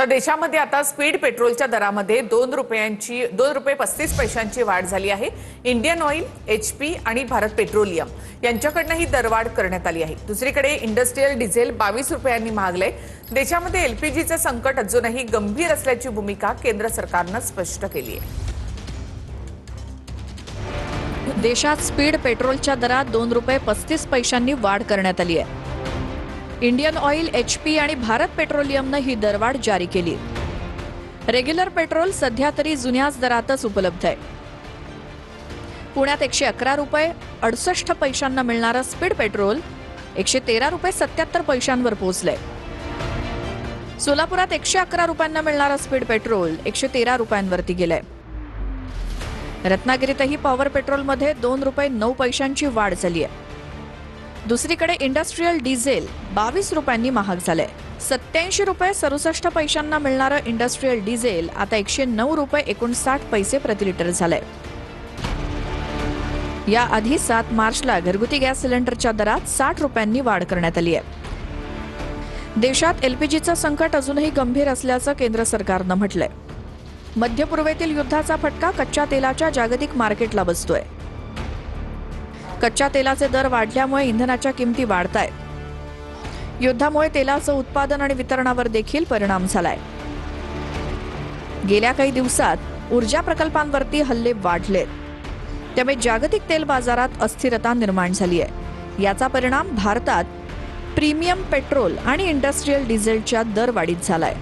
तर देशामध्ये आता स्पीड पेट्रोलच्या दरामध्ये ₹2.35 वाढ झाली आहे। इंडियन ऑइल, एचपी आणि भारत पेट्रोलियम यांच्याकडनं ही दरवाढ करण्यात आली आहे। दुसरीकडे इंडस्ट्रियल डिझेल ₹22 महागले। देशामध्ये एलपीजीचे संकट अजूनही गंभीर असल्याची भूमिका केंद्र सरकारनं स्पष्ट केली आहे। देशात स्पीड पेट्रोलच्या दरात ₹2.35 वाढ करण्यात आली आहे। इंडियन ऑइल, एचपी आणि भारत पेट्रोलियमनं ही दरवाढ जारी केली। रेग्युलर पेट्रोल सध्या तरी जुन्याच दरातच उपलब्ध आहे। पुण्यात ₹111.68 मिळणारं स्पीड पेट्रोल ₹113.77 पोहोचलंय। सोलापुरात ₹111 मिळणारं स्पीड पेट्रोल ₹113 गेलंय। रत्नागिरीतही पॉवर पेट्रोलमध्ये ₹2.09 वाढ झाली आहे। दुसरीकडे इंडस्ट्रियल डिझेल ₹22 महाग झालंय। ₹87.67 मिळणारं इंडस्ट्रियल डिझेल आता ₹109.59 प्रति लिटर झालंय। याआधी 7 मार्चला घरगुती गॅस सिलेंडरच्या दरात ₹60 वाढ करण्यात आली आहे। देशात एलपीजीचं संकट अजूनही गंभीर असल्याचं केंद्र सरकारनं म्हटलंय। मध्य पूर्वेतील युद्धाचा फटका कच्च्या तेलाच्या जागतिक मार्केटला बसतोय। कच्च्या तेलाचे दर वाढल्यामुळे इंधनाच्या किमती वाढतायत। युद्धामुळे तेलाचं उत्पादन आणि वितरणावर देखील परिणाम झालाय। गेल्या काही दिवसात ऊर्जा प्रकल्पांवरती हल्ले वाढलेत, त्यामुळे जागतिक तेल बाजारात अस्थिरता निर्माण झाली आहे। याचा परिणाम भारतात प्रीमियम पेट्रोल आणि इंडस्ट्रियल डिझेलच्या दरवाढीत झालाय।